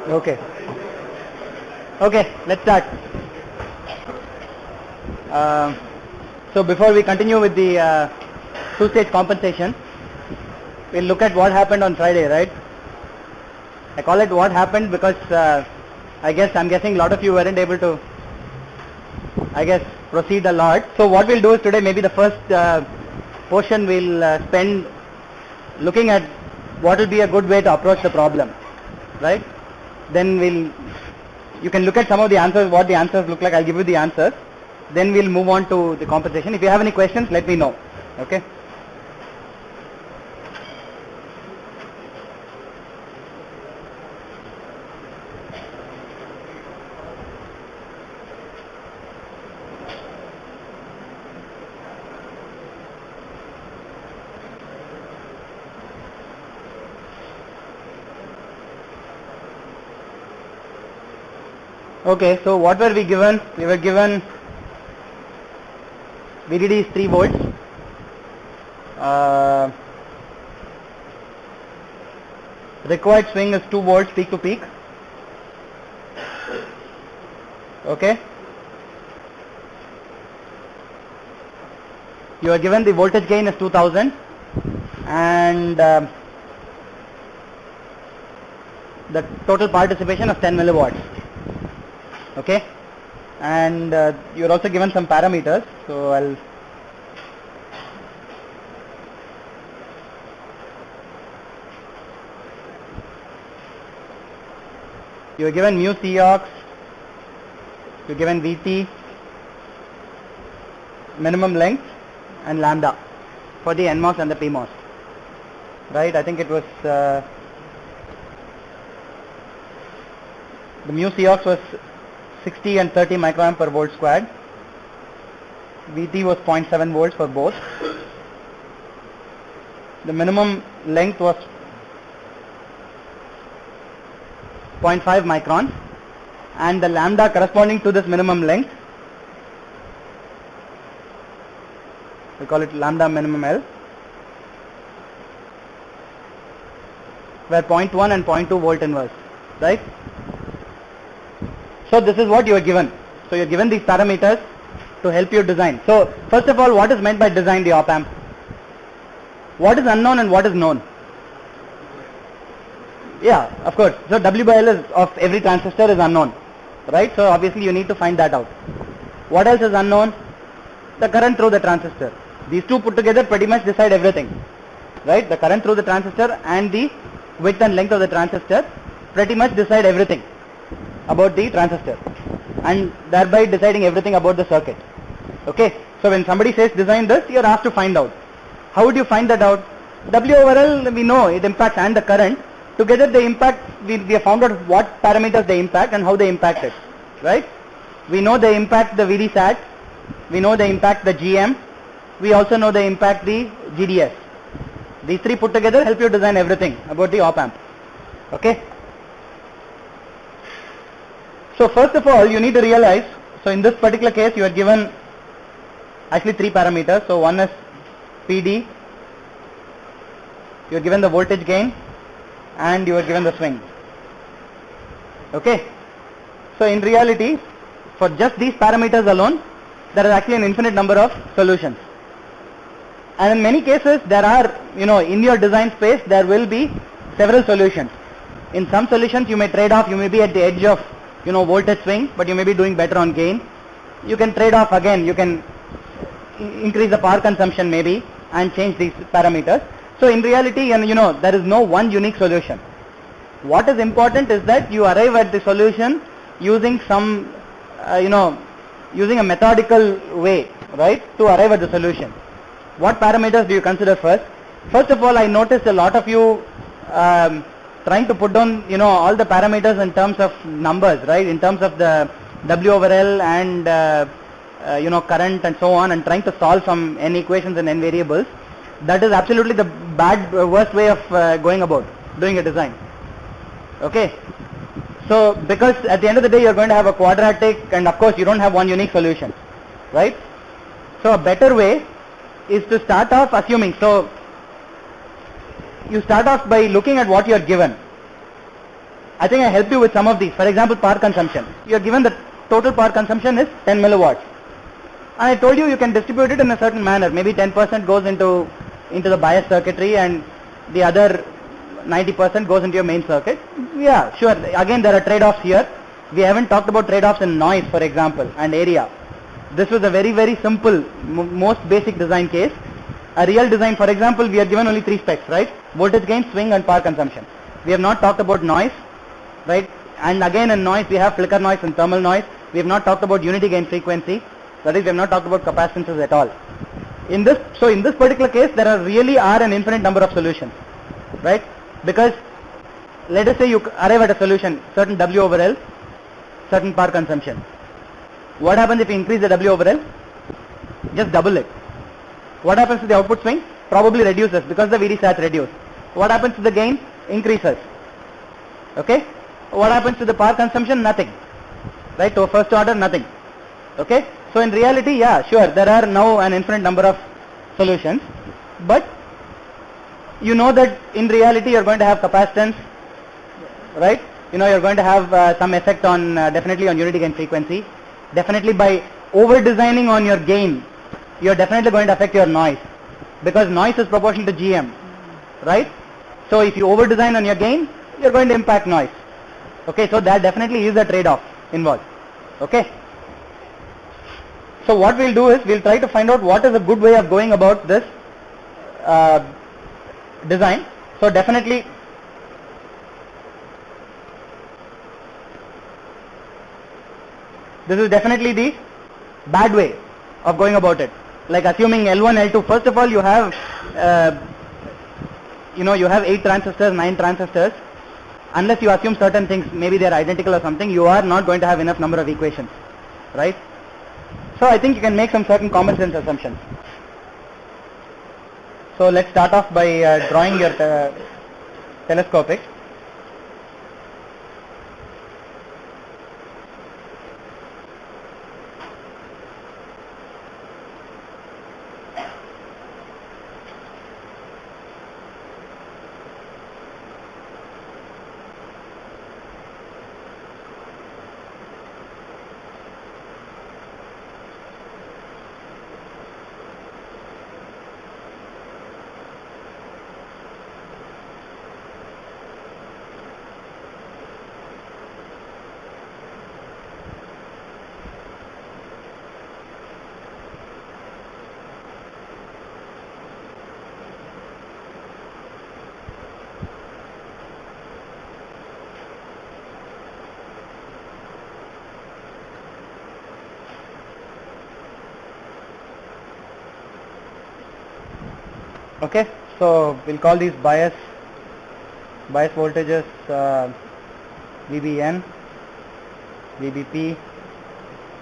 Okay. Okay, let's start. So before we continue with the two-stage compensation, we'll look at what happened on Friday, right? I call it what happened because I'm guessing a lot of you weren't able to, proceed a lot. So what we'll do is today, maybe the first portion we'll spend looking at what will be a good way to approach the problem, right? Then you can look at some of the answers, what the answers look like. I'll give you the answers. Then we'll move on to the compensation. If you have any questions, let me know. Okay? Okay, so what were we given? We were given VDD is 3 volts. Required swing is 2 volts peak to peak. Okay. You are given the voltage gain is 2000 and the total participation of 10 milliwatts. Okay, and you're also given some parameters, so you're given mu Cox, you're given Vt, minimum length and lambda for the NMOS and the PMOS, right? I think it was the mu Cox was 60 and 30 microamp per volt squared. Vt was 0.7 volts for both. The minimum length was 0.5 microns and the lambda corresponding to this minimum length, we call it lambda minimum L, were 0.1 and 0.2 volt inverse, right? So this is what you are given. So you are given these parameters to help you design. So first of all, what is meant by design the op amp? What is unknown and what is known? Yeah, of course. So W by L is of every transistor is unknown, right? So obviously you need to find that out. What else is unknown? The current through the transistor. These two put together pretty much decide everything, right? The current through the transistor and the width and length of the transistor pretty much decide everything about the transistor and thereby deciding everything about the circuit. Okay, so when somebody says design this, you are asked to find out. How would you find that out? W over L, we know it impacts and the current. Together they impact, we have found out what parameters they impact and how they impact it, right? We know they impact the VD-SAT, we know they impact the GM, we also know they impact the GDS. These three put together help you design everything about the op amp. Okay? So first of all, you need to realize, so in this particular case, you are given actually three parameters. So one is PD, you are given the voltage gain, and you are given the swing. Okay. So in reality, for just these parameters alone, there is actually an infinite number of solutions. And in many cases, there are, in your design space, there will be several solutions. In some solutions, you may trade off, you may be at the edge of voltage swing, but you may be doing better on gain. You can trade off again, you can increase the power consumption maybe and change these parameters. So in reality, there is no one unique solution. What is important is that you arrive at the solution using some, using a methodical way, right, to arrive at the solution. What parameters do you consider first? First of all, I noticed a lot of you trying to put down, all the parameters in terms of numbers, right, in terms of the W over L and, current and so on, and trying to solve some n equations and n variables. That is absolutely the worst way of going about doing a design. Okay. So, because at the end of the day, you're going to have a quadratic, and of course, you don't have one unique solution, right? So, a better way is to start off assuming. So, you start off by looking at what you are given. I think I helped you with some of these. For example, power consumption. You are given the total power consumption is 10 milliwatts. And I told you you can distribute it in a certain manner. Maybe 10% goes into the bias circuitry and the other 90% goes into your main circuit. Yeah, sure. Again, there are trade-offs here. We haven't talked about trade-offs in noise, for example, and area. This was a very, very simple, most basic design case. A real design, for example, we are given only 3 specs, right? Voltage gain, swing, and power consumption. We have not talked about noise, right? And again, in noise, we have flicker noise and thermal noise. We have not talked about unity gain frequency. That is, we have not talked about capacitances at all. In this particular case, there are an infinite number of solutions, right? Because let us say you arrive at a solution, certain W over L, certain power consumption. What happens if you increase the W over L? Just double it. What happens to the output swing? Probably reduces because the VD sats reduce. What happens to the gain? Increases. Okay? What happens to the power consumption? Nothing. Right? To first order, nothing. Okay? So in reality, yeah, sure, there are now an infinite number of solutions, but you know that in reality you're going to have capacitance, right? You know you're going to have some effect on definitely on unity gain frequency. Definitely by over designing on your gain, you're definitely going to affect your noise, because noise is proportional to GM, right? So if you over design on your gain, you're going to impact noise. Okay, so that definitely is a trade-off involved. Okay. So what we'll do is we'll try to find out what is a good way of going about this design. So definitely this is definitely the bad way of going about it. Like assuming L1, L2. First of all, you have you have 8 transistors, 9 transistors. Unless you assume certain things, maybe they are identical or something, you are not going to have enough number of equations, right? So I think you can make some certain common sense assumptions. So let's start off by drawing your telescopic. Okay, so we'll call these bias voltages VBN, VBP.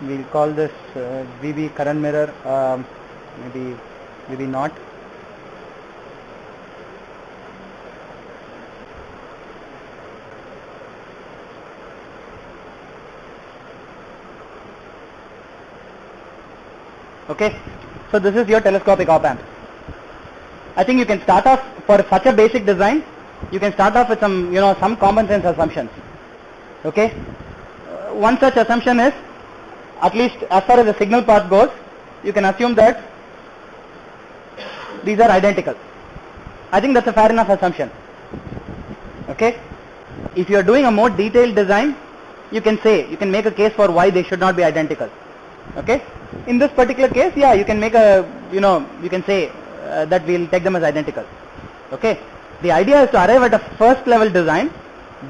We'll call this VB current mirror, maybe VB naught. Okay, so this is your telescopic op amp. I think you can start off for such a basic design. You can start off with some common sense assumptions. Okay, one such assumption is, at least as far as the signal part goes, you can assume that these are identical. I think that's a fair enough assumption. Okay, if you are doing a more detailed design, you can make a case for why they should not be identical. Okay, in this particular case, yeah, you can make you can say that we'll take them as identical. Okay, the idea is to arrive at a first level design,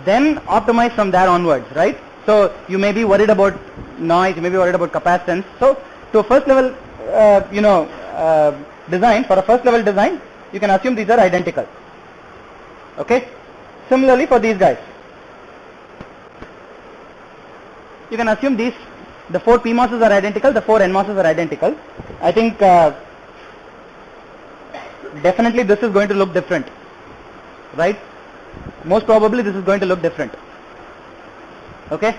then optimize from there onwards, right? So you may be worried about noise, you may be worried about capacitance. So to a first level design, for a first level design, you can assume these are identical. Okay, similarly for these guys, you can assume the 4 PMOSs are identical, the 4 NMOSs are identical. I think definitely this is going to look different, right? Most probably this is going to look different. Okay,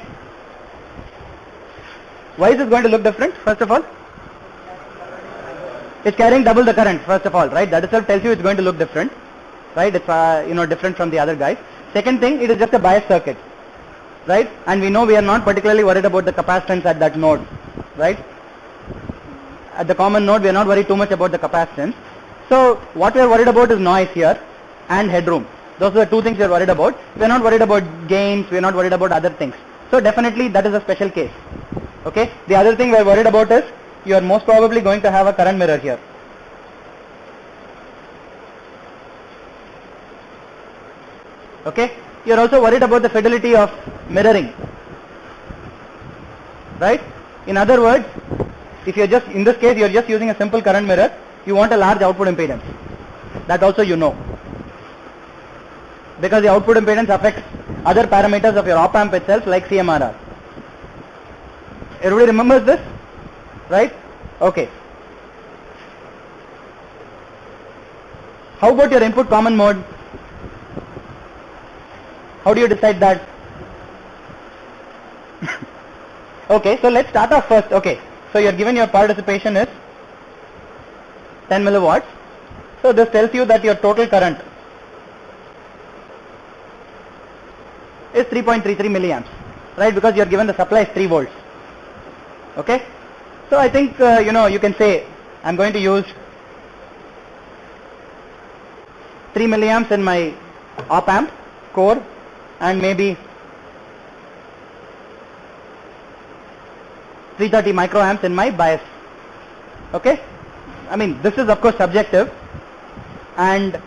why is this going to look different? First of all, it's carrying double the current, first of all, right? That itself tells you it's going to look different, right? It's different from the other guys. Second thing, it is just a bias circuit. right? And we know we are not particularly worried about the capacitance at that node, right? At the common node, we are not worried too much about the capacitance. So what we are worried about is noise here and headroom. Those are the two things we are worried about. We are not worried about gains, we are not worried about other things. So definitely that is a special case. Okay? The other thing we are worried about is you are most probably going to have a current mirror here. Okay? You are also worried about the fidelity of mirroring. Right? In other words, if you are just, in this case, you are just using a simple current mirror, you want a large output impedance. That also you know. Because the output impedance affects other parameters of your op-amp itself, like CMRR. Everybody remembers this? Right? Okay. How about your input common mode? How do you decide that? Okay, so let's start off first. Okay, so you're given your participation is 10 milliwatts. So this tells you that your total current is 3.33 milliamps, right? Because you're given the supply is 3 volts. Okay, so I think you can say I'm going to use 3 milliamps in my op-amp core and maybe 330 microamps in my bias. Okay, I mean this is of course subjective, and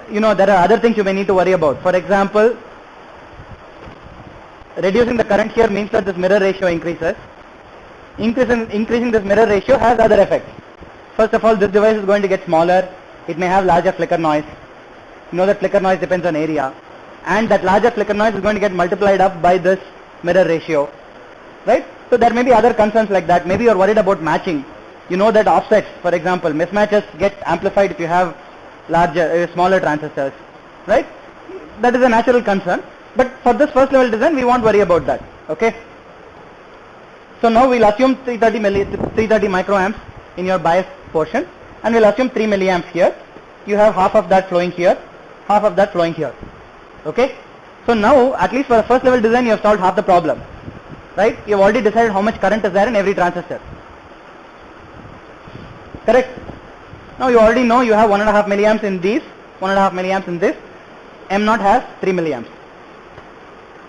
there are other things you may need to worry about. For example, reducing the current here means that this mirror ratio increases. Increasing this mirror ratio has other effects. First of all, this device is going to get smaller. It may have larger flicker noise. You know that flicker noise depends on area, and that larger flicker noise is going to get multiplied up by this mirror ratio, right? So there may be other concerns like that. Maybe you are worried about matching. You know that offsets, for example, mismatches get amplified if you have smaller transistors, right? That is a natural concern. But for this first level design, we won't worry about that. Okay. So now we'll assume 330 microamps in your bias portion, and we'll assume 3 milliamps here. You have half of that flowing here, half of that flowing here. Okay. So now, at least for the first level design, you have solved half the problem, right? You have already decided how much current is there in every transistor. Correct? Now you already know you have 1.5 milliamps in these, 1.5 milliamps in this. M0 has 3 milliamps.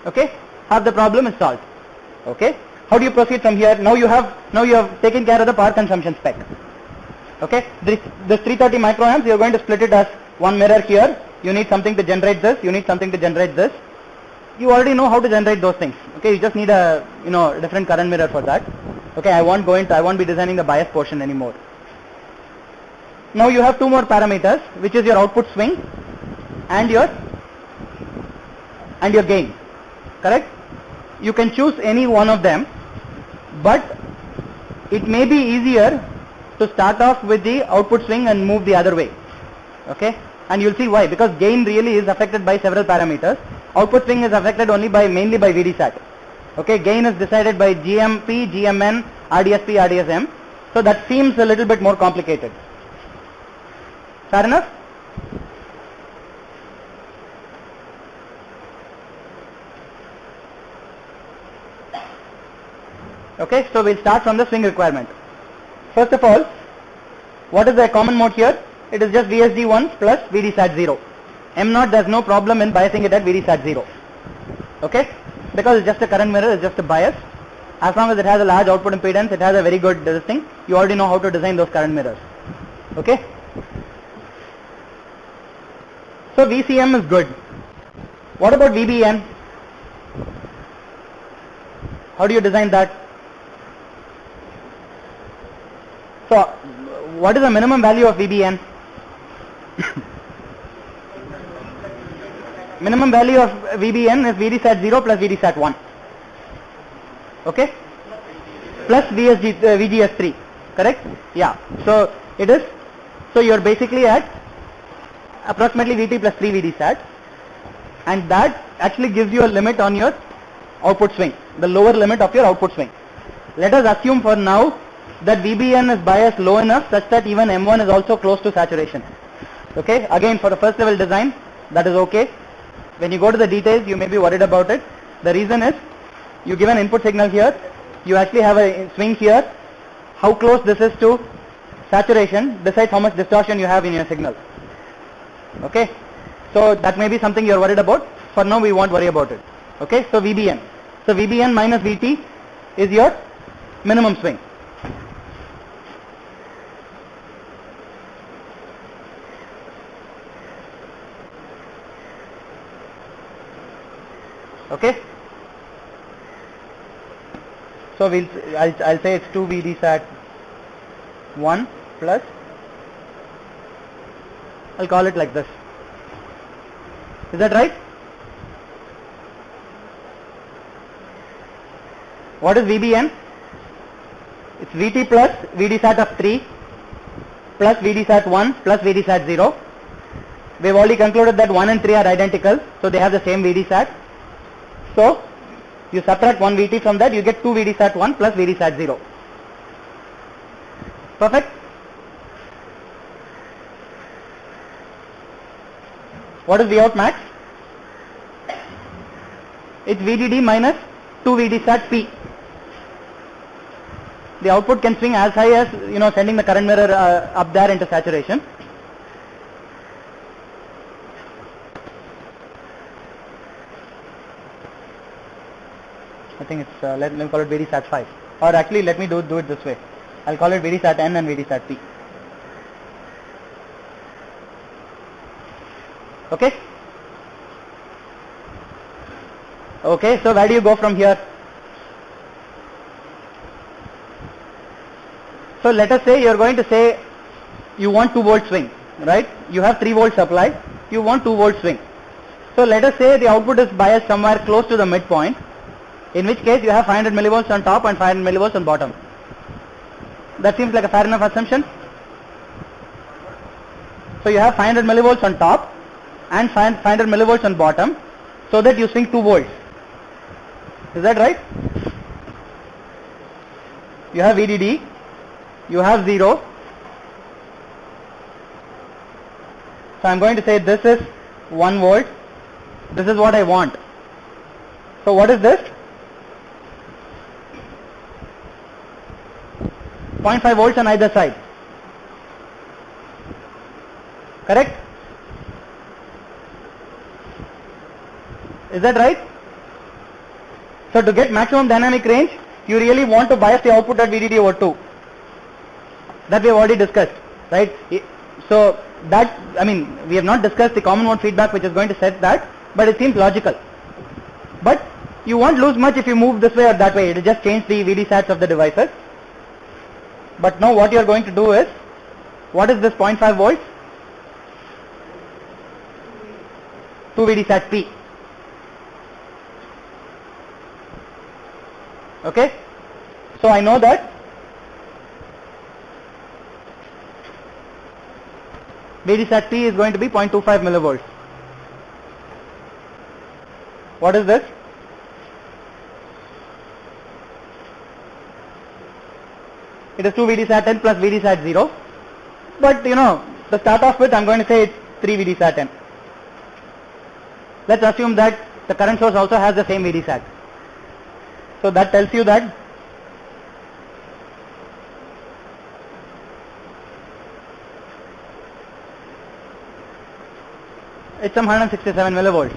Okay? Half the problem is solved. Okay? How do you proceed from here? Now you have taken care of the power consumption spec. Okay? This 330 microamps, you are going to split it as one mirror here. You need something to generate this. You need something to generate this. You already know how to generate those things. Okay? You just need a different current mirror for that. Okay? I won't be designing the bias portion anymore. Now you have two more parameters, which is your output swing and your gain. Correct? You can choose any one of them, but it may be easier to start off with the output swing and move the other way. Okay? And you'll see why. Because gain really is affected by several parameters. Output swing is affected mainly by VDSAT. Okay? Gain is decided by GMP, GMN, RDSP, RDSM. So that seems a little bit more complicated. Fair enough? Okay, so we'll start from the swing requirement. First of all, what is the common mode here? It is just VSG1 plus VDSAT 0. M0, there's no problem in biasing it at VDSAT 0. Okay? Because it's just a current mirror, it's just a bias. As long as it has a large output impedance, it has a very good thing. You already know how to design those current mirrors. Okay? So VCM is good. What about VBN? How do you design that? So what is the minimum value of VBN? Minimum value of VBN is VDSAT 0 plus VDSAT 1. Okay? Plus VGS 3. Correct? Yeah. So it is. So you are basically at approximately VT plus 3 VDSAT, and that actually gives you a limit on your output swing, the lower limit of your output swing. Let us assume for now that VBN is biased low enough such that even M1 is also close to saturation. Okay, again for the first level design, that is okay. When you go to the details, you may be worried about it. The reason is, you give an input signal here, you actually have a swing here. How close this is to saturation decides how much distortion you have in your signal. Okay, so that may be something you are worried about. For now, we won't worry about it. Okay, so VBN. So VBN minus VT is your minimum swing. Okay, so I'll say it's 2 VD sat 1 plus, I'll call it like this. Is that right? What is VBN? It's VT plus VD sat of 3 plus VD sat 1 plus VD sat 0. We've already concluded that 1 and 3 are identical, so they have the same VD sat. So you subtract 1 VT from that, you get 2 VD sat 1 plus VD sat 0. Perfect? What is Vout max? It's VDD minus 2 VD sat P. The output can swing as high as, sending the current mirror up there into saturation. I think it's, let me call it VD sat 5. Or actually, let me do it this way. I'll call it VD sat N and VD sat P. Okay? Okay, so where do you go from here? So let us say you're going to say you want 2 volt swing, right? You have 3 volt supply, you want 2 volt swing. So let us say the output is biased somewhere close to the midpoint, in which case you have 500 millivolts on top and 500 millivolts on bottom. That seems like a fair enough assumption. So you have 500 millivolts on top and 500 millivolts on bottom, so that you swing 2 volts. Is that right? You have VDD, you have 0. So I'm going to say this is 1 volt. This is what I want. So what is this? 0.5 volts on either side. Correct? Is that right? So to get maximum dynamic range, you really want to bias the output at VDD over 2. That we have already discussed, right? So that, we have not discussed the common mode feedback which is going to set that, but it seems logical. But you won't lose much if you move this way or that way. It will just change the VD sats of the devices. But now what you are going to do is, what is this 0.5 volts? 2 VD sat P. Okay? So I know that VD sat P is going to be 0.25 millivolts. What is this? It is 2 VD sat N plus VD sat 0. But to start off with, I'm going to say it's 3 VD sat N. Let's assume that the current source also has the same VD sat. So that tells you that it's some 167 millivolts.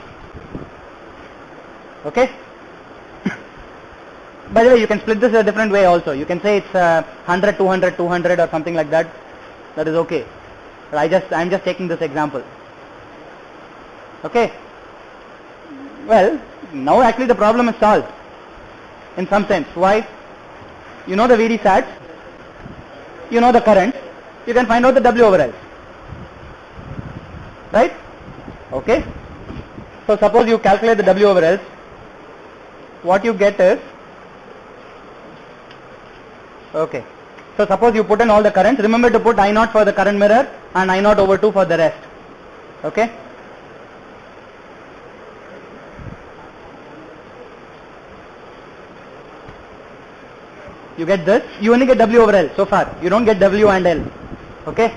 Okay? By the way, you can split this a different way also. You can say it's 100, 200, 200 or something like that. That is okay. But I'm just taking this example. Okay? Well, now actually the problem is solved in some sense. Why? You know the VD sats, you know the current, you can find out the W over L. Right? Okay? So suppose you calculate the W over L, what you get is, okay, so suppose you put in all the currents, remember to put I0 for the current mirror and I0 over 2 for the rest. Okay? You get this, you only get W over L so far, you don't get W and L. Okay?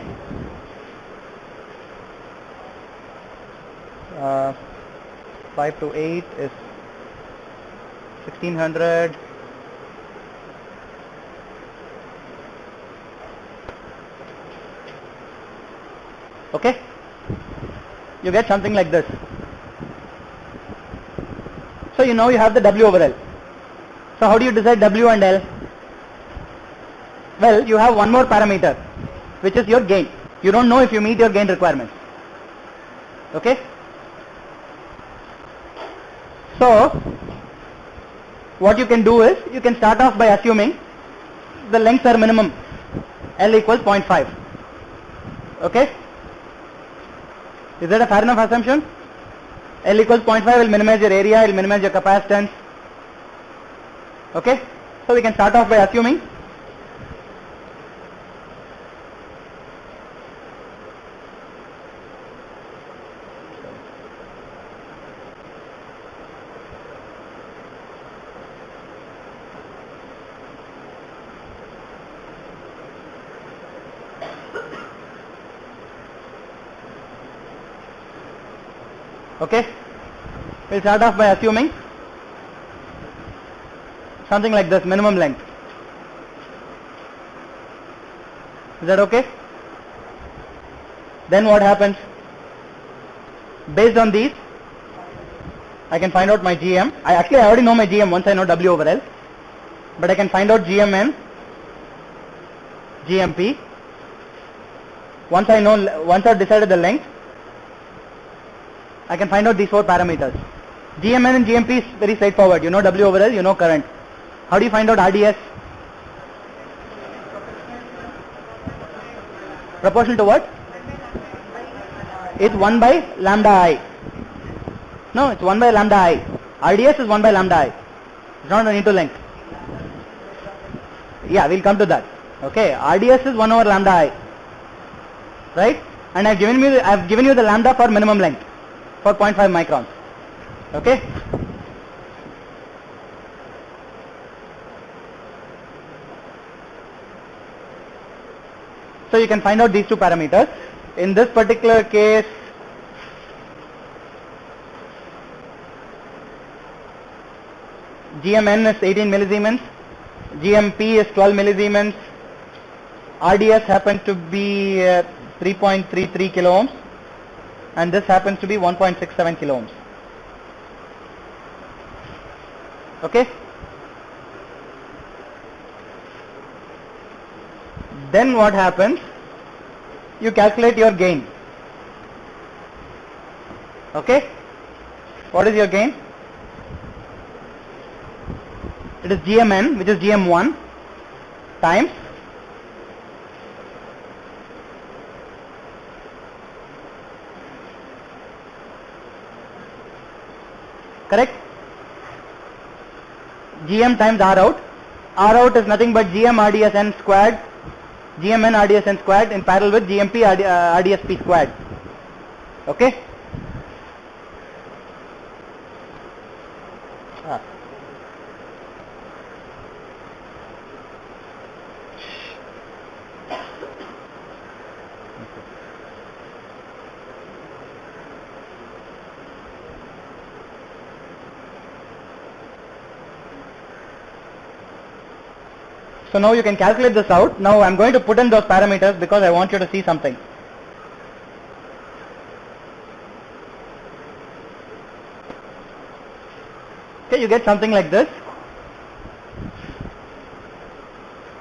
5 to 8 is 1600. Okay, you get something like this. So you know you have the W over L. So how do you decide W and L? Well, you have one more parameter, which is your gain. You don't know if you meet your gain requirements. Okay? So what you can do is, you can start off by assuming the lengths are minimum. L equals 0.5. Okay? Is that a fair enough assumption? L equals 0.5 will minimize your area, will minimize your capacitance. Okay? So we can start off by assuming okay, we'll start off by assuming something like this, minimum length. Is that okay? Then what happens? Based on these, I can find out my GM. I already know my GM once I know W over L, but I can find out GMN, GMP. Once I've decided the length, I can find out these four parameters. GMN and GMP is very straightforward. You know W over L, you know current. How do you find out RDS? Proportional to what? It's 1 by lambda I. No, it's 1 by lambda I. RDS is 1 by lambda I. It's not an into length. Yeah, we'll come to that. Okay, RDS is 1 over lambda I. Right? And I've given you the lambda for minimum length, for 0.5 microns. Okay? So you can find out these two parameters. In this particular case, GMN is 18 millisiemens, GMP is 12 millisiemens, RDS happens to be 3.33 kilo ohms, and this happens to be 1.67 kilo ohms. Okay? Then what happens? You calculate your gain. Okay? What is your gain? It is GMN, which is GM1 times correct? GM times R out. R out is nothing but GM RDSN squared, GMN RDSN squared in parallel with GMP RDSP squared. Okay? So now you can calculate this out. Now I'm going to put in those parameters because I want you to see something. Okay, you get something like this.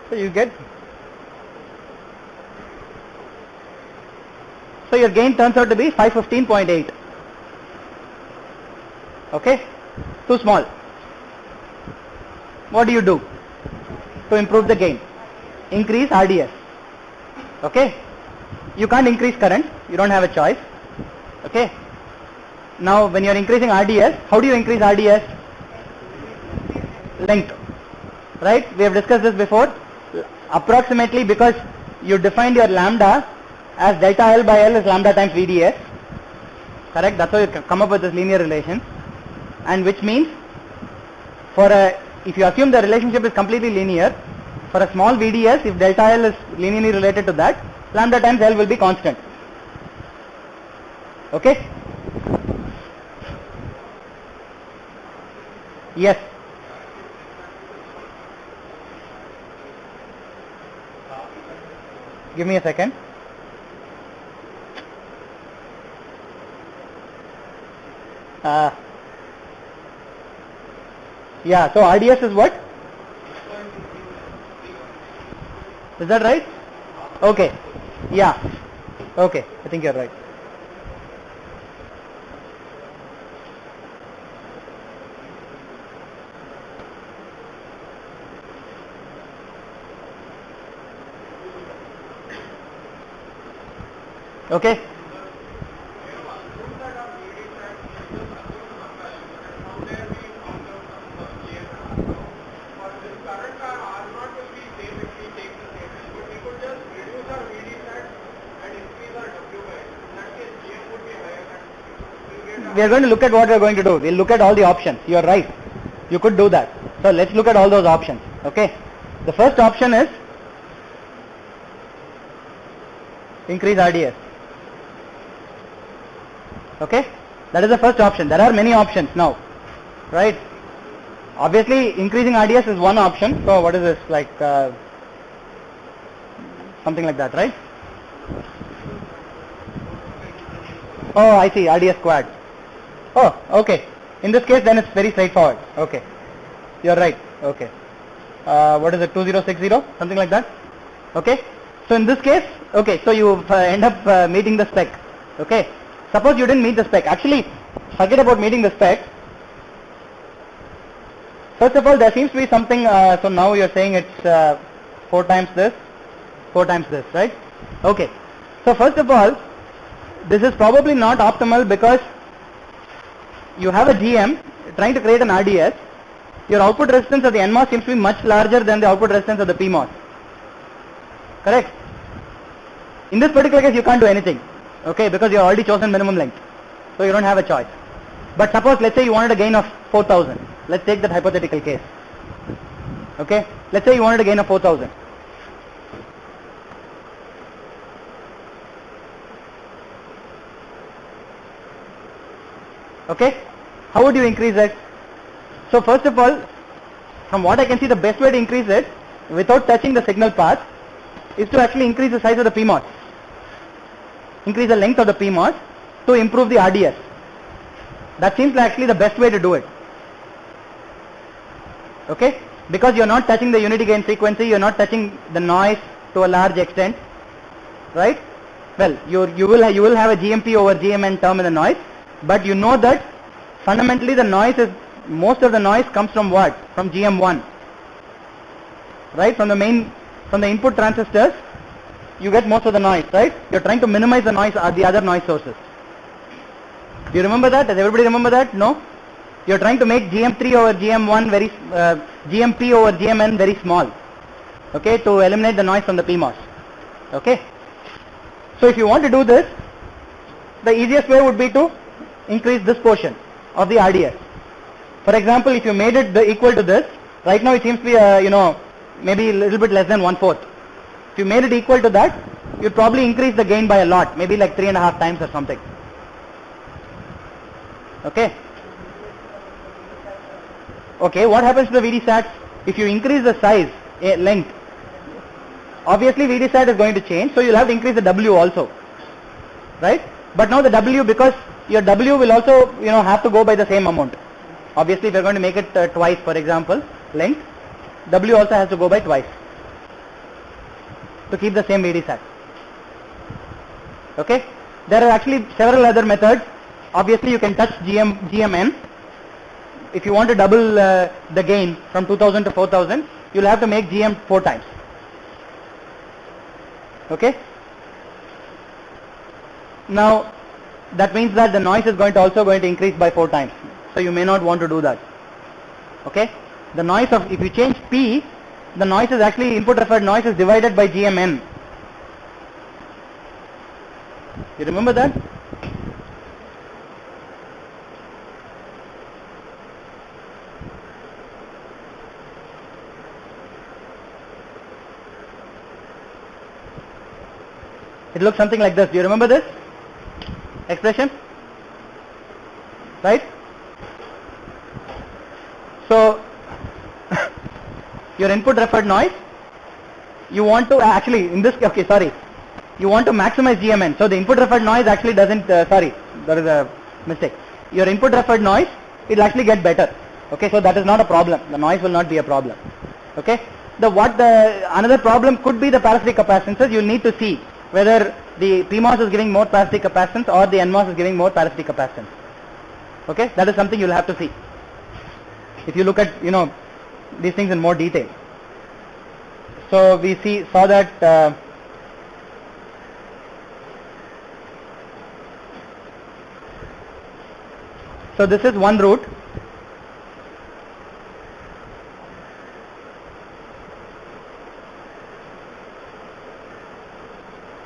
So your gain turns out to be 515.8. Okay, too small. What do you do to improve the gain? Increase RDS. Okay, you can't increase current, you don't have a choice. Okay, now when you are increasing RDS, how do you increase RDS? Length, right? We have discussed this before. Approximately, because you defined your lambda as delta L by L is lambda times VDS. Correct? That's how you come up with this linear relation. And which means, if you assume the relationship is completely linear, for a small VDS, if delta L is linearly related to that, lambda times L will be constant. Okay? Yes. Give me a second. Yeah, so RDS is what? Is that right? Okay. Yeah. Okay, I think you're right. Okay. We are going to look at what we are going to do. We'll look at all the options. You are right. You could do that. So let's look at all those options. Okay. The first option is increase RDS. Okay. That is the first option. There are many options now. Right. Obviously, increasing RDS is one option. So what is this? Like something like that, right? Oh, I see. RDS squared. Oh, okay. In this case, then it's very straightforward. Okay. You're right. Okay. What is it? 2060? Something like that? Okay. So in this case, okay, so you end up meeting the spec. Okay. Suppose you didn't meet the spec. Actually, forget about meeting the spec. First of all, there seems to be something, so now you're saying it's 4 times this, right? Okay. So first of all, this is probably not optimal because you have a GM trying to create an RDS. Your output resistance of the NMOS seems to be much larger than the output resistance of the PMOS. Correct? In this particular case, you can't do anything. Okay, because you have already chosen minimum length. So you don't have a choice. But suppose, let's say you wanted a gain of 4,000. Let's take that hypothetical case. Okay? Let's say you wanted a gain of 4,000. Okay? How would you increase it? So first of all, from what I can see, the best way to increase it without touching the signal path is to actually increase the size of the PMOS. Increase the length of the PMOS to improve the RDS. That seems like actually the best way to do it. Okay? Because you're not touching the unity gain frequency, you're not touching the noise to a large extent. Right? Well, you will have a GMP over GMN term in the noise, but you know that fundamentally the noise is, most of the noise comes from what? From GM1. Right? From the input transistors, you get most of the noise, right? You're trying to minimize the noise at the other noise sources. Do you remember that? Does everybody remember that? No? You're trying to make GM3 over GM1 very, GMP over GMN very small. Okay? To eliminate the noise from the PMOS. Okay? So if you want to do this, the easiest way would be to increase this portion of the RDS. For example, if you made it equal to this, right now it seems to be, maybe a little bit less than 1/4. If you made it equal to that, you'd probably increase the gain by a lot, maybe like 3.5 times or something. Okay? Okay, what happens to the VDSAT? If you increase the size, length, obviously VDSAT is going to change, so you'll have to increase the W also. Right? But now the W, because your W will also, have to go by the same amount. Obviously, if you're going to make it twice, for example, length, W also has to go by twice to keep the same VDSAT. Okay? There are actually several other methods. Obviously, you can touch GMN. If you want to double the gain from 2000 to 4000, you'll have to make GM 4 times. Okay? Now, that means that the noise is also going to increase by 4 times. So you may not want to do that. Okay? The noise of, if you change P, the noise is actually, input referred noise is divided by GMN. You remember that? It looks something like this. Do you remember this expression? Right? So your input referred noise, you want to actually in this, okay, sorry, you want to maximize GMN. So the input referred noise actually doesn't, sorry, there is a mistake. Your input referred noise, it will actually get better. Okay, so that is not a problem. The noise will not be a problem. Okay, another problem could be the parasitic capacitances. You need to see whether the PMOS is giving more parasitic capacitance or the NMOS is giving more parasitic capacitance. Okay, that is something you will have to see if you look at, you know, these things in more detail. So we saw that so this is one route.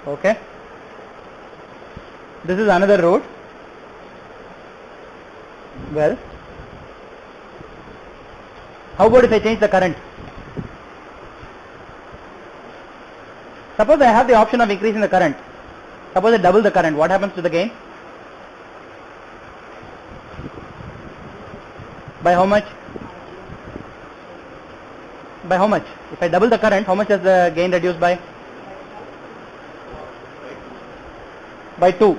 Okay, this is another route. Well, how about if I change the current? Suppose I have the option of increasing the current. Suppose I double the current. What happens to the gain? By how much? By how much? If I double the current, how much does the gain reduce by? By 2.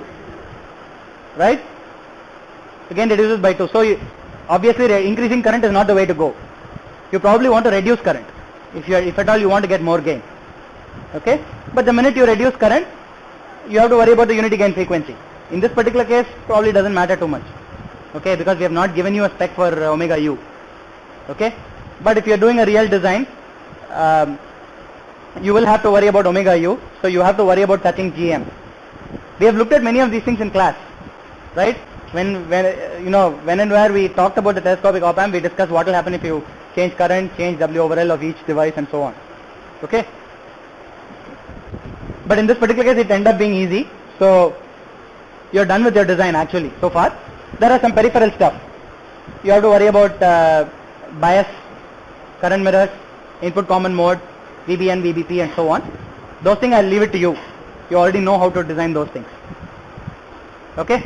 Right? The gain reduces by 2. So obviously increasing current is not the way to go. You probably want to reduce current if at all you want to get more gain. Okay? But the minute you reduce current, you have to worry about the unity gain frequency. In this particular case, probably doesn't matter too much. Okay? Because we have not given you a spec for omega u. Okay? But if you are doing a real design, you will have to worry about omega u. So you have to worry about touching GM. We have looked at many of these things in class, right? When and where we talked about the telescopic op amp, we discussed what will happen if you change current, change W over L of each device and so on. Okay? But in this particular case, it ended up being easy. So you're done with your design actually so far. There are some peripheral stuff. You have to worry about bias, current mirrors, input common mode, VBN, VBP and so on. Those things I'll leave it to you. You already know how to design those things. Okay?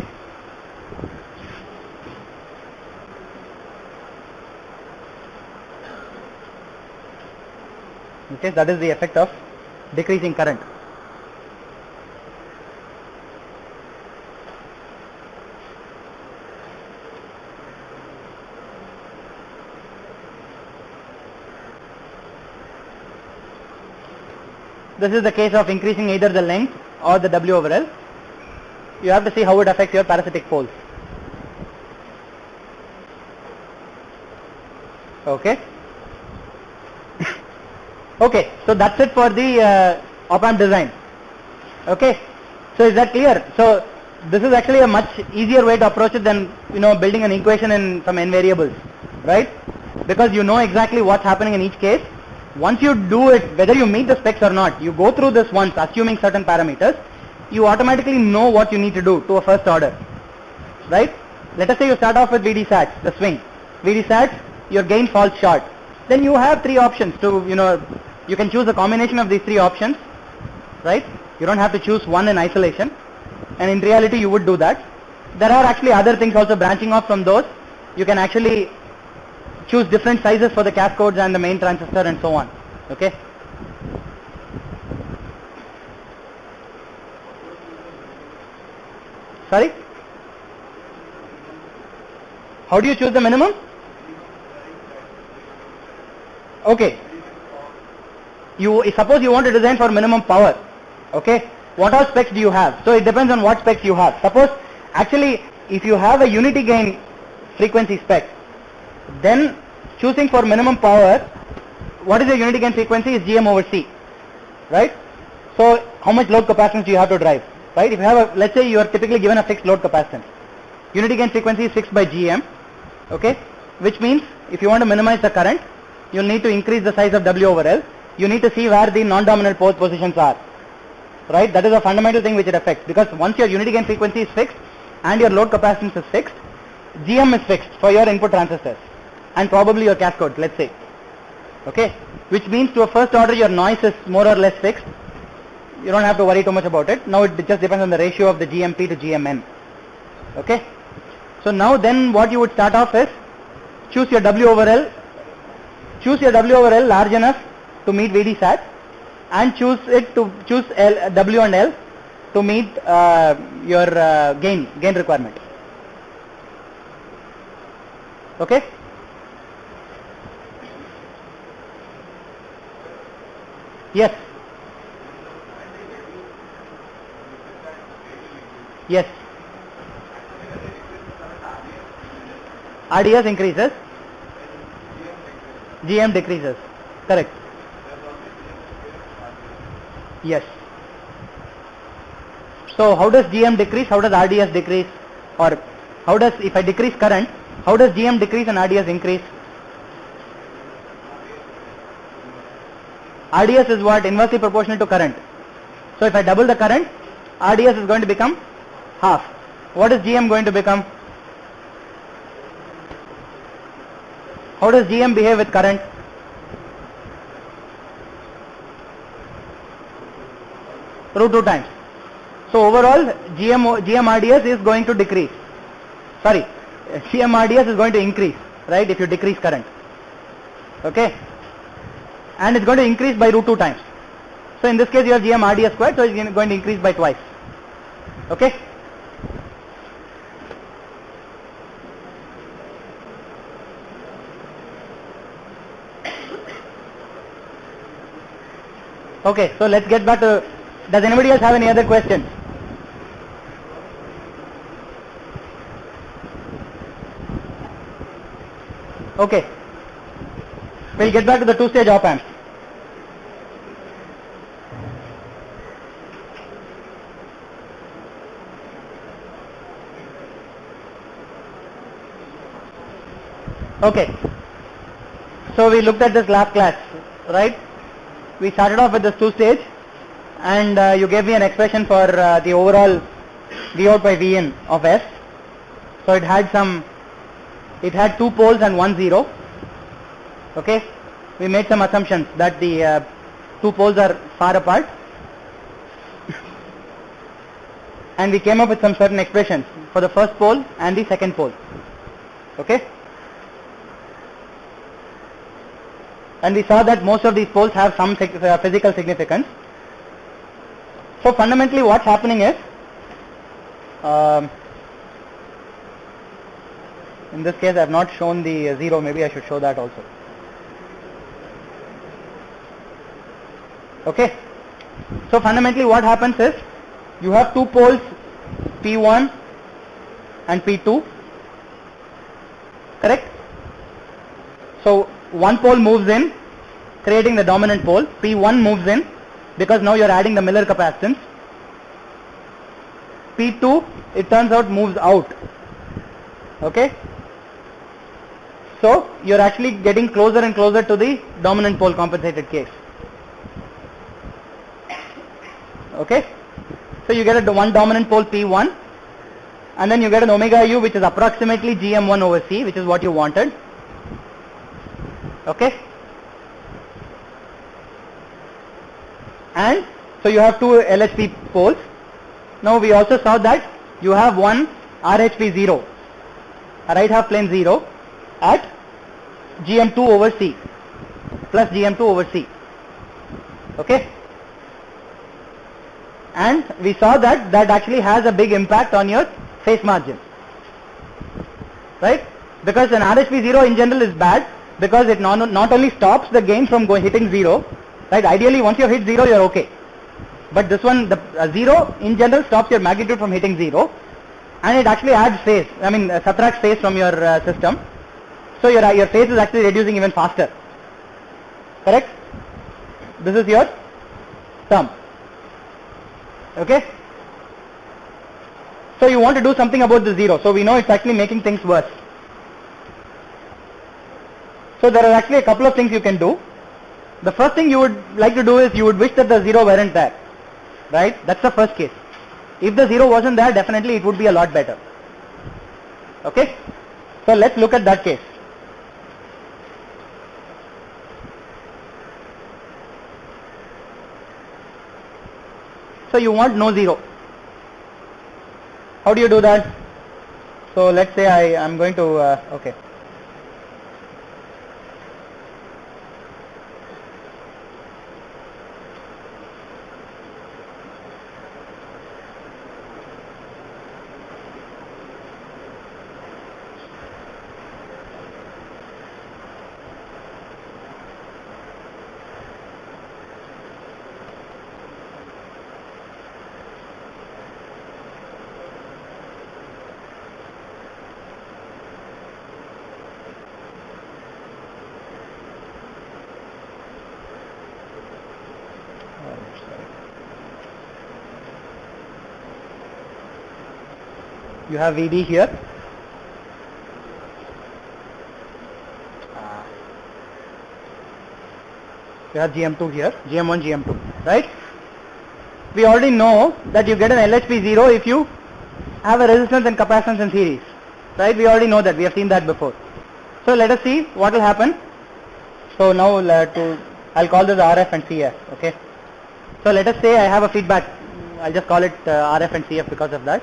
Okay, that is the effect of decreasing current. This is the case of increasing either the length or the W over L. You have to see how it affects your parasitic poles. Okay. Okay, so that's it for the op amp design. Okay, so is that clear? So this is actually a much easier way to approach it than, you know, building an equation in some n variables, right? Because you know exactly what's happening in each case. Once you do it, whether you meet the specs or not, you go through this once, assuming certain parameters, you automatically know what you need to do to a first order, right? Let us say you start off with VD-SAT, the swing. VD-SAT, your gain falls short. Then you have 3 options to, you know, you can choose a combination of these 3 options, right? You don't have to choose one in isolation, and in reality you would do that. There are actually other things also branching off from those. You can actually choose different sizes for the cascodes and the main transistor and so on. Okay? Sorry? How do you choose the minimum? Okay. Suppose you want to design for minimum power. Okay? What all specs do you have? So it depends on what specs you have. Suppose actually if you have a unity gain frequency spec, then choosing for minimum power, what is the unity gain frequency is GM over C, right? So how much load capacitance do you have to drive, right? If you have let's say you are typically given a fixed load capacitance, unity gain frequency is fixed by GM, okay, which means if you want to minimize the current, you'll need to increase the size of W over L. You need to see where the non-dominant pole positions are, right? That is a fundamental thing which it affects, because once your unity gain frequency is fixed and your load capacitance is fixed, GM is fixed for your input transistors and probably your cascode, let's say. Okay, which means to a first order your noise is more or less fixed. You don't have to worry too much about it. Now it just depends on the ratio of the GMP to GMN. Okay, so now then what you would start off is, choose your W over L large enough to meet VD sat, and choose W and L to meet your gain requirement. Okay? Yes. Yes. RDS increases, GM decreases. Correct. Yes. So how does GM decrease? How does RDS decrease? Or how does, if I decrease current, how does GM decrease and RDS increase? RDS is what? Inversely proportional to current. So if I double the current, RDS is going to become half. What is GM going to become? How does GM behave with current? Root 2 times. So overall GM RDS is going to decrease. Sorry, GM RDS is going to increase, right, if you decrease current. Okay? And it's going to increase by root 2 times. So in this case you have GM RDS squared, so it's going to increase by twice. Okay? Okay, so let's get back to, does anybody else have any other questions? Okay, we'll get back to the two-stage op-amps. Okay, so we looked at this last class, right? We started off with this two-stage, and you gave me an expression for the overall V out by V in of S. So it had 2 poles and 1 0. Okay, we made some assumptions that the 2 poles are far apart, and we came up with some certain expressions for the first pole and the second pole. Okay, and we saw that most of these poles have some physical significance. So fundamentally what's happening is, in this case I have not shown the 0, maybe I should show that also. Okay, so fundamentally what happens is, you have 2 poles P1 and P2, correct? So one pole moves in, creating the dominant pole. P1 moves in, because now you're adding the Miller capacitance. P2, it turns out, moves out. Okay, so you're actually getting closer and closer to the dominant pole compensated case. Okay, so you get one dominant pole P1, and then you get an omega u which is approximately GM1 over C, which is what you wanted. Okay, and so you have 2 LHP poles. Now we also saw that you have one RHP 0, a right half plane 0, at GM2 over C plus GM2 over C. Okay, and we saw that actually has a big impact on your phase margin, right? Because an RHP 0 in general is bad, because it not only stops the gain from hitting 0, right? Ideally once you hit 0 you're okay, but this one, the 0 in general stops your magnitude from hitting 0, and it actually adds phase, subtracts phase from your system. So your phase is actually reducing even faster, correct? This is your term. Okay, so you want to do something about the 0, so we know it's actually making things worse. So there are actually a couple of things you can do. The first thing you would like to do is, you would wish that the 0 weren't there, right? That's the first case. If the 0 wasn't there, definitely it would be a lot better. Okay, so let's look at that case. So you want no 0. How do you do that? So let's say I am going to, okay. You have VD here. You have GM2 here, GM1, GM2, right? We already know that you get an LHP0 if you have a resistance and capacitance in series, right? We already know that, we have seen that before. So let us see what will happen. So now I'll call this RF and CF, okay? So let us say I have a feedback, I'll just call it RF and CF because of that.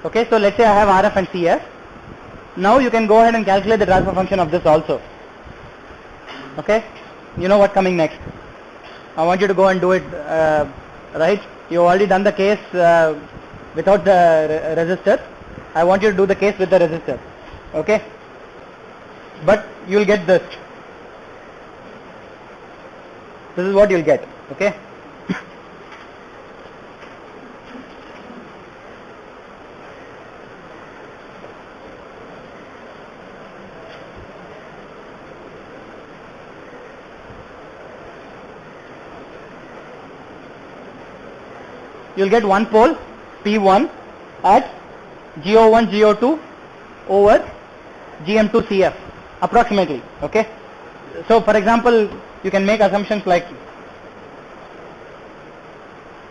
Okay, so let's say I have RF and CF. Now you can go ahead and calculate the transfer function of this also. Okay, you know what's coming next. I want you to go and do it, right? You've already done the case without the resistor. I want you to do the case with the resistor. Okay, but you'll get this. This is what you'll get. Okay. You'll get one pole P1 at GO1 GO2 over GM2 CF approximately. Okay, so for example you can make assumptions like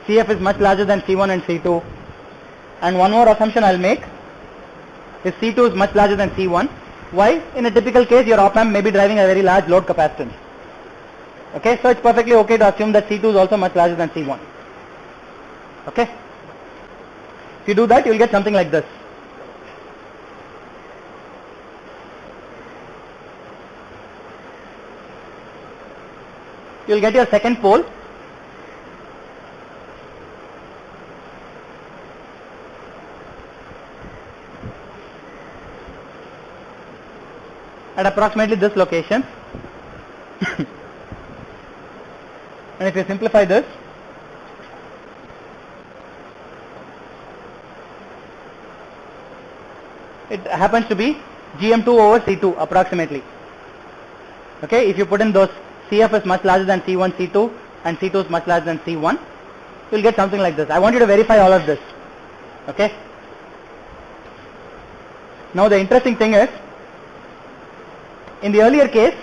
CF is much larger than C1 and C2, and one more assumption I'll make is C2 is much larger than C1. Why? In a typical case your op amp may be driving a very large load capacitance. Okay, so it's perfectly okay to assume that C2 is also much larger than C1. Okay, if you do that you will get something like this. You will get your second pole at approximately this location. And if you simplify this, it happens to be GM2 over C2 approximately. Okay, if you put in those, CF is much larger than C1, C2 and C2 is much larger than C1, you will get something like this. I want you to verify all of this. Okay. Now the interesting thing is, in the earlier case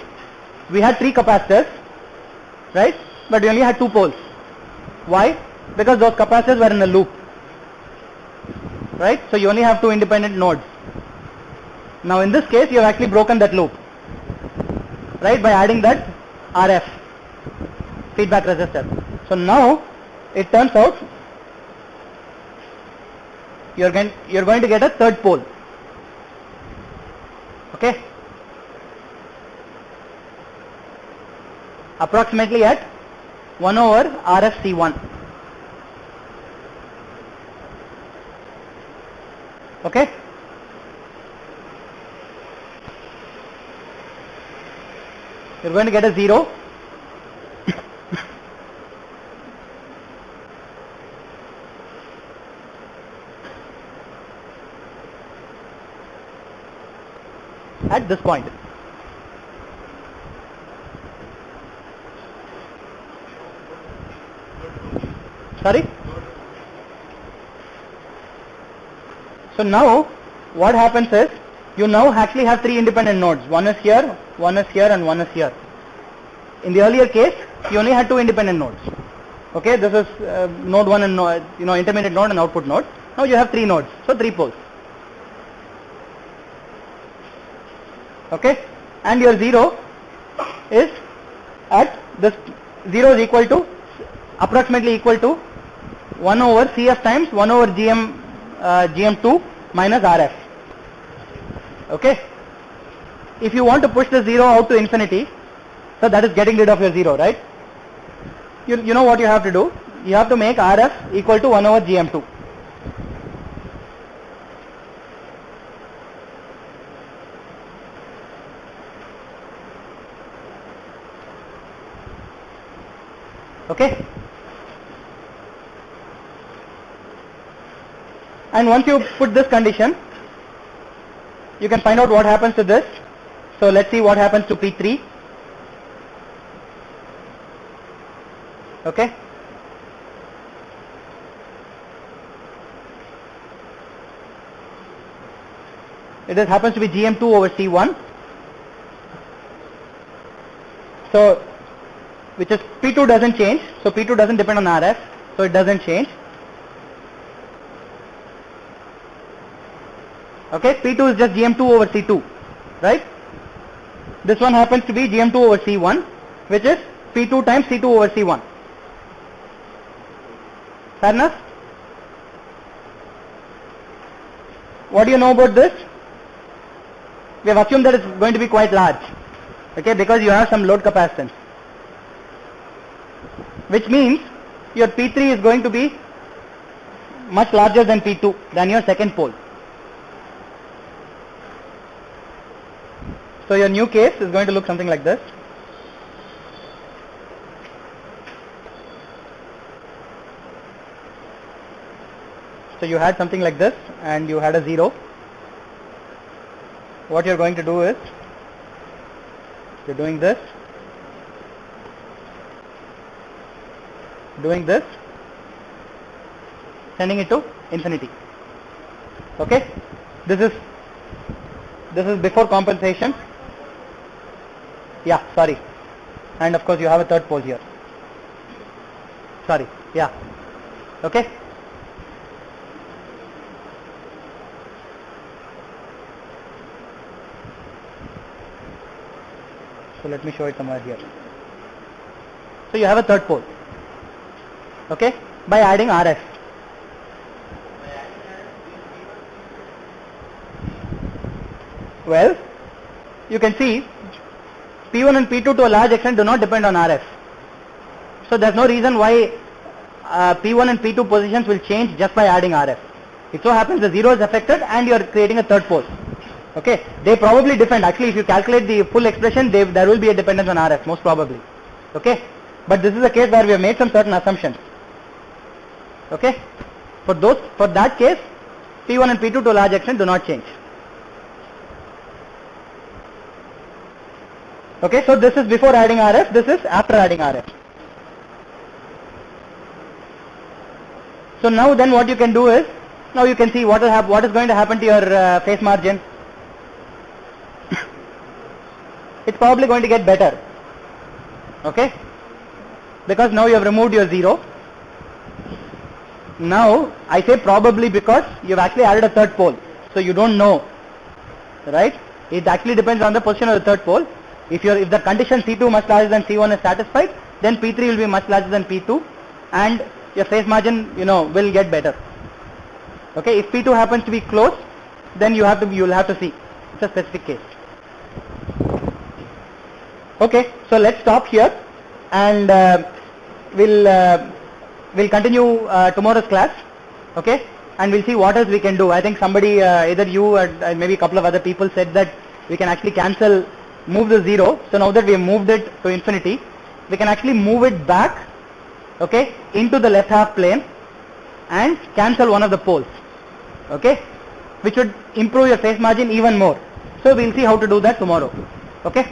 we had 3 capacitors, right, but we only had 2 poles. Why? Because those capacitors were in a loop, right? So you only have 2 independent nodes. Now in this case you have actually broken that loop, right, by adding that RF feedback resistor. So now it turns out you're going to get a third pole. Okay, approximately at 1 over RF C1. Okay, you're going to get a 0 at this point. Sorry? So now what happens is, you now actually have 3 independent nodes. One is here, one is here and one is here. In the earlier case you only had 2 independent nodes. Okay, this is node 1 and intermediate node and output node. Now you have 3 nodes, so 3 poles. Okay, and your 0 is at this, 0 is equal to, approximately equal to 1 over CF times 1 over GM2 minus RF. Okay, if you want to push the 0 out to infinity, so that is getting rid of your 0, right? You know what you have to do, you have to make RF equal to 1 over GM2. Okay, and once you put this condition, you can find out what happens to this. So let's see what happens to P3. Okay, It just happens to be GM2 over C1. So, which is P2 doesn't change. So P2 doesn't depend on RF. So it doesn't change. Okay, P2 is just GM2 over C2, right? This one happens to be GM2 over C1, which is P2 times C2 over C1. Fair enough? What do you know about this? We have assumed that it's going to be quite large, okay, because you have some load capacitance, which means your P3 is going to be much larger than P2, than your second pole. So your new case is going to look something like this. So you had something like this and you had a 0. What you're going to do is, you're doing this, sending it to infinity. Okay? This is before compensation. Yeah, sorry. And of course you have a third pole here. Sorry, yeah. Okay? So let me show it somewhere here. So you have a third pole. Okay? By adding RF. Well, you can see P1 and P2 to a large extent do not depend on RF. So there's no reason why P1 and P2 positions will change just by adding RF. It so happens the 0 is affected and you are creating a third pole. Okay, they probably depend. Actually, if you calculate the full expression, there will be a dependence on RF, most probably. Okay, but this is a case where we have made some certain assumptions. Okay, for that case, P1 and P2 to a large extent do not change. Okay, so this is before adding RF, this is after adding RF. So now then what you can do is, now you can see what is going to happen to your phase margin. It's probably going to get better. Okay, because now you have removed your 0. Now I say probably because you have actually added a third pole, so you don't know, right? It actually depends on the position of the third pole. If the condition C2 much larger than C1 is satisfied, then P3 will be much larger than P2 and your phase margin, will get better. Okay, if P2 happens to be close, then you will have to see. It's a specific case. Okay, so let's stop here and we'll continue tomorrow's class. Okay, and we'll see what else we can do. I think somebody, either you or maybe a couple of other people said that we can actually move the 0. So now that we have moved it to infinity, we can actually move it back, okay, into the left half plane and cancel one of the poles, okay, which would improve your phase margin even more. So we'll see how to do that tomorrow. Okay.